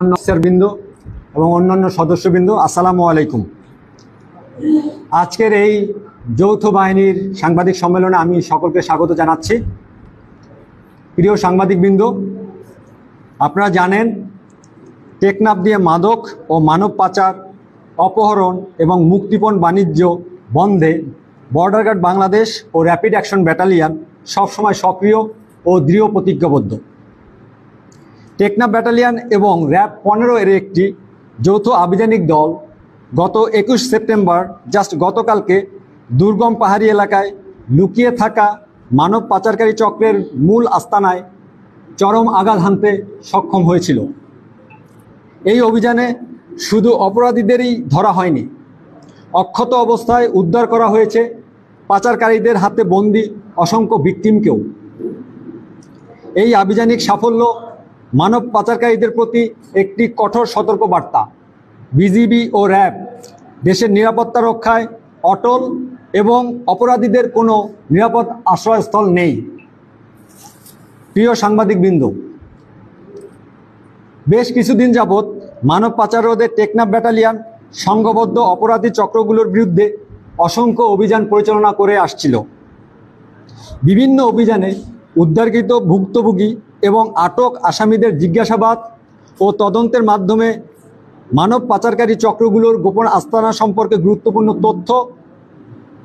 অফিসারবৃন্দ এবং অন্যান্য সদস্যবৃন্দ, আসসালামু আলাইকুম। আজকের এই যৌথ বাহিনীর সাংবাদিক সম্মেলনে আমি সকলকে স্বাগত জানাচ্ছি। প্রিয় সাংবাদিকবৃন্দ, আপনারা জানেন টেকনাফ দিয়ে মাদক ও মানব পাচার, অপহরণ এবং মুক্তিপণ বাণিজ্য বন্ধে বর্ডার গার্ড বাংলাদেশ ও র্যাপিড অ্যাকশন ব্যাটালিয়ন সবসময় সক্রিয় ও দৃঢ় প্রতিজ্ঞাবদ্ধ। টেকনাফ ব্যাটালিয়ন এবং র্যাব 15 এর একটি যৌথ আভিযানিক দল গত 21 সেপ্টেম্বর গতকালকে দুর্গম পাহাড়ি এলাকায় লুকিয়ে থাকা মানব পাচারকারী চক্রের মূল আস্তানায় চরম আঘাত হানতে সক্ষম হয়েছিল। এই অভিযানে শুধু অপরাধীদেরই ধরা হয়নি, অক্ষত অবস্থায় উদ্ধার করা হয়েছে পাচারকারীদের হাতে বন্দী অসংখ্য ভিকটিমকেও। এই আভিযানিক সাফল্য মানব পাচারকারীদের প্রতি একটি কঠোর সতর্কবার্তা। বিজিবি ও র্যাব দেশের নিরাপত্তা রক্ষায় অটল এবং অপরাধীদের কোনো নিরাপদ আশ্রয়স্থল নেই। প্রিয় সাংবাদিকবৃন্দ, বেশ কিছুদিন যাবৎ মানব পাচার রোধে টেকনাফ ব্যাটালিয়ন সংঘবদ্ধ অপরাধী চক্রগুলোর বিরুদ্ধে অসংখ্য অভিযান পরিচালনা করে আসছিল। বিভিন্ন অভিযানে উদ্ধারকৃত ভুক্তভোগী এবং আটক আসামিদের জিজ্ঞাসাবাদ ও তদন্তের মাধ্যমে মানব পাচারকারী চক্রগুলোর গোপন আস্তানা সম্পর্কে গুরুত্বপূর্ণ তথ্য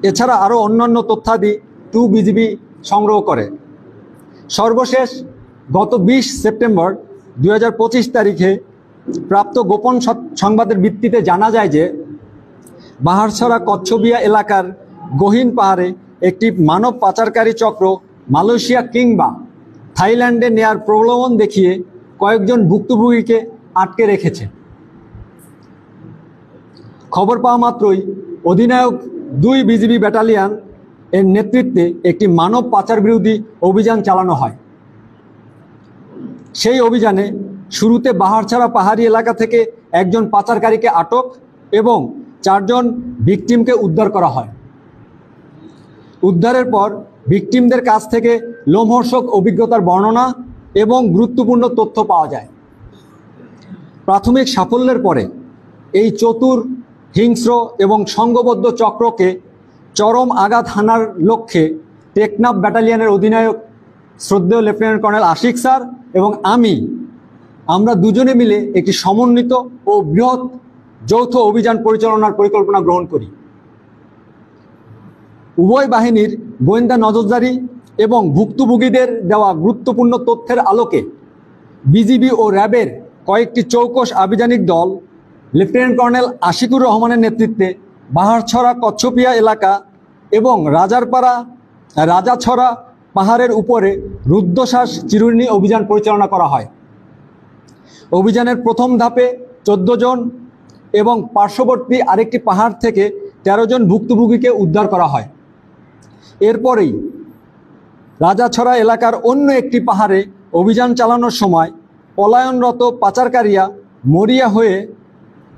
এছাড়া আরও অন্যান্য তথ্যাদি বিজিবি সংগ্রহ করে। সর্বশেষ গত 20 সেপ্টেম্বর 2025 তারিখে প্রাপ্ত গোপন সংবাদের ভিত্তিতে জানা যায় যে বাহারছড়া কচ্ছবিয়া এলাকার গহীন পাহাড়ে একটি মানব পাচারকারী চক্র মালয়েশিয়া কিংবা থাইল্যান্ডে নেয়ার প্রলোভন দেখিয়ে কয়েকজন ভুক্তভোগীকে আটকে রেখেছে। খবর পাওয়া মাত্রই অধিনায়ক 2 বিজিবি ব্যাটালিয়ন এর নেতৃত্বে একটি মানব পাচার বিরোধী অভিযান চালানো হয়। সেই অভিযানে শুরুতে বাহারছড়া পাহাড়ি এলাকা থেকে একজন পাচারকারীকে আটক এবং 4 জন ভিকটিমকে উদ্ধার করা হয়। উদ্ধারের পর ভিকটিমদের কাছ থেকে লোমহর্ষক অভিজ্ঞতার বর্ণনা এবং গুরুত্বপূর্ণ তথ্য পাওয়া যায়। প্রাথমিক সাফল্যের পরে এই চতুর, হিংস্র এবং সংঘবদ্ধ চক্রকে চরম আঘাত হানার লক্ষ্যে টেকনাফ ব্যাটালিয়নের অধিনায়ক শ্রদ্ধেয় লেফটেন্যান্ট কর্নেল আশিক স্যার এবং আমরা দুজনে মিলে একটি সমন্বিত ও বৃহৎ যৌথ অভিযান পরিচালনার পরিকল্পনা গ্রহণ করি। উভয় বাহিনীর গোয়েন্দা নজরদারি এবং ভুক্তভোগীদের দেওয়া গুরুত্বপূর্ণ তথ্যের আলোকে বিজিবি ও র্যাবের কয়েকটি চৌকস আভিযানিক দল লেফটেন্যান্ট কর্নেল আশিকুর রহমানের নেতৃত্বে বাহারছড়া কচ্ছপিয়া এলাকা এবং রাজাছড়া পাহাড়ের উপরে রুদ্ধশ্বাস চিরুনি অভিযান পরিচালনা করা হয়। অভিযানের প্রথম ধাপে 14 জন এবং পার্শ্ববর্তী আরেকটি পাহাড় থেকে 13 জন ভুক্তভোগীকে উদ্ধার করা হয়। এরপরেই রাজাছড়া এলাকার অন্য একটি পাহাড়ে অভিযান চালানোর সময় পলায়নরত পাচারকারীরা মরিয়া হয়ে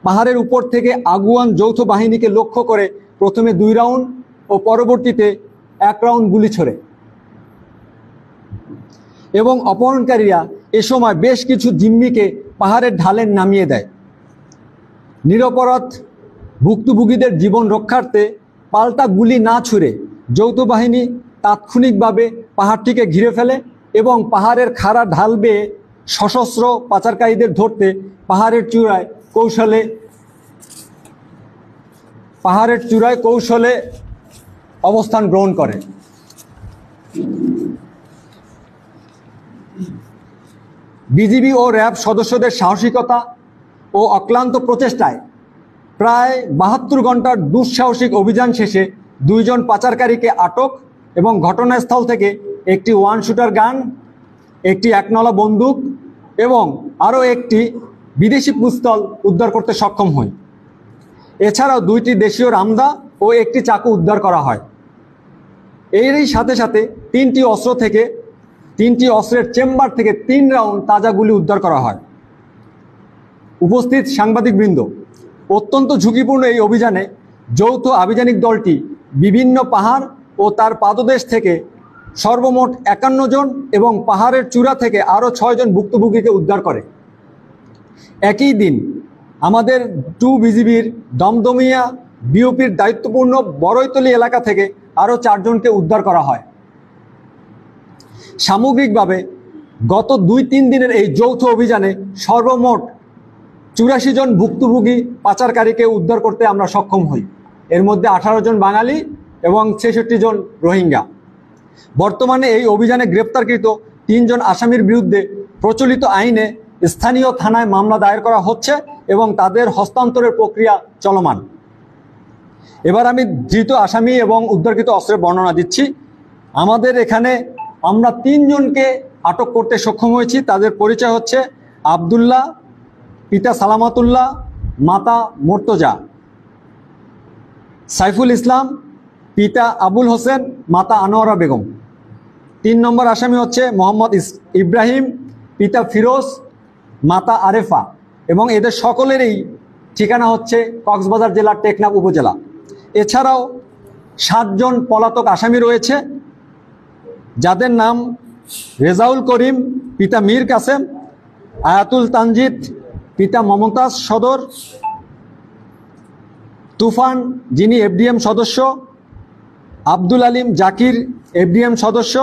পাহাড়ের উপর থেকে আগুয়ান যৌথ বাহিনীকে লক্ষ্য করে প্রথমে 2 রাউন্ড ও পরবর্তীতে 1 রাউন্ড গুলি ছোড়ে এবং অপহরণকারীরা এ সময় বেশ কিছু জিম্মিকে পাহাড়ের ঢালে নামিয়ে দেয়। নিরপরাধ ভুক্তভোগীদের জীবন রক্ষার্থে পাল্টা গুলি না ছুড়ে যৌথ বাহিনী তাৎক্ষণিকভাবে পাহাড়টিকে ঘিরে ফেলে এবং পাহাড়ের খাড়া ঢাল বেয়ে সশস্ত্র পাচারকারীদের ধরতে পাহাড়ের চূড়ায় কৌশলে অবস্থান গ্রহণ করে। বিজিবি ও র্যাব সদস্যদের সাহসিকতা ও অক্লান্ত প্রচেষ্টায় প্রায় 72 ঘন্টার দুঃসাহসিক অভিযান শেষে 2 জন পাচারকারীকে আটক এবং ঘটনাস্থল থেকে একটি 1 শুটার গান, একটি 1 নলা বন্দুক এবং আরও একটি বিদেশি পিস্তল উদ্ধার করতে সক্ষম হয়। এছাড়াও 2টি দেশীয় রামদা ও একটি চাকু উদ্ধার করা হয়। এরই সাথে সাথে 3টি অস্ত্রের চেম্বার থেকে 3 রাউন্ড তাজা গুলি উদ্ধার করা হয়। উপস্থিত সাংবাদিকবৃন্দ, অত্যন্ত ঝুঁকিপূর্ণ এই অভিযানে যৌথ আভিযানিক দলটি বিভিন্ন পাহাড় ও তার পাদদেশ থেকে সর্বমোট 51 জন এবং পাহাড়ের চূড়া থেকে আরও 6 জন ভুক্তভোগীকে উদ্ধার করে। একই দিন আমাদের বিজিবির দমদমিয়া বিওপির দায়িত্বপূর্ণ বড়ইতলী এলাকা থেকে আরও 4 জনকে উদ্ধার করা হয়। সামগ্রিকভাবে গত 2-3 দিনের এই যৌথ অভিযানে সর্বমোট 84 জন ভুক্তভোগী পাচারকারীকে উদ্ধার করতে আমরা সক্ষম হই। এর মধ্যে 18 জন বাঙালি এবং 66 জন রোহিঙ্গা। বর্তমানে এই অভিযানে গ্রেপ্তারকৃত 3 জন আসামির বিরুদ্ধে প্রচলিত আইনে স্থানীয় থানায় মামলা দায়ের করা হচ্ছে এবং তাদের হস্তান্তরের প্রক্রিয়া চলমান। এবার আমি ধৃত আসামি এবং উদ্ধারকৃত অস্ত্রের বর্ণনা দিচ্ছি। আমাদের এখানে আমরা 3 জনকে আটক করতে সক্ষম হয়েছি। তাদের পরিচয় হচ্ছে আবদুল্লাহ, পিতা সালামাতুল্লাহ, মাতা মুর্তজা; সাইফুল ইসলাম, পিতা আবুল হোসেন, মাতা আনোয়ারা বেগম। 3 নম্বর আসামি হচ্ছে মোহাম্মদ ইব্রাহিম, পিতা ফিরোজ, মাতা আরেফা, এবং এদের সকলেরই ঠিকানা হচ্ছে কক্সবাজার জেলার টেকনাফ উপজেলা। এছাড়াও 7 জন পলাতক আসামি রয়েছে, যাদের নাম রেজাউল করিম, পিতা মীর কাসেম; আয়াতুল তানজিদ, পিতা মমতাজ সদর; তুফান, যিনি এফডিএম সদস্য; আব্দুল আলিম জাকির, এফডিএম সদস্য;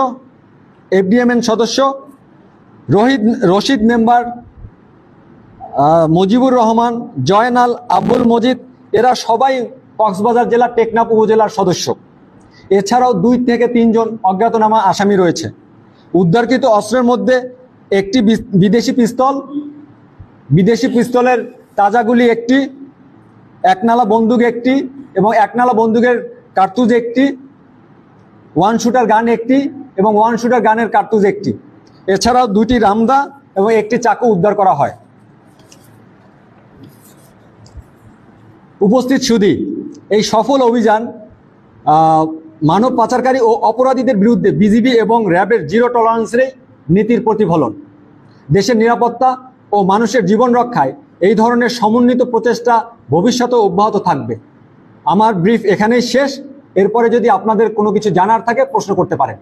রশিদ মেম্বার, মুজিবুর রহমান, জয়নাল, আব্দুল মজিদ, এরা সবাই কক্সবাজার জেলার টেকনাফ উপজেলার সদস্য। এছাড়াও 2 থেকে 3 জন অজ্ঞাতনামা আসামি রয়েছে। উদ্ধারকৃত অস্ত্রের মধ্যে একটি বিদেশি পিস্তলের তাজাগুলি একটি, 1 নালা বন্দুক একটি এবং 1 নালা বন্দুকের কার্তুজ একটি, 1 শুটার গান একটি এবং 1 শুটার গানের কার্তুজ একটি। এছাড়াও 2টি রামদা এবং 1টি চাকু উদ্ধার করা হয়। উপস্থিত সুধী, এই সফল অভিযান মানব পাচারকারী ও অপরাধীদের বিরুদ্ধে বিজিবি এবং র্যাবের জিরো টলারেন্সের নীতির প্রতিফলন। দেশের নিরাপত্তা ও মানুষের জীবন রক্ষায় এই ধরনের সমন্বিত প্রচেষ্টা ভবিষ্যতেও অব্যাহত থাকবে। আমার ব্রিফ এখানেই শেষ। এরপরে যদি আপনাদের কোনো কিছু জানার থাকে প্রশ্ন করতে পারেন।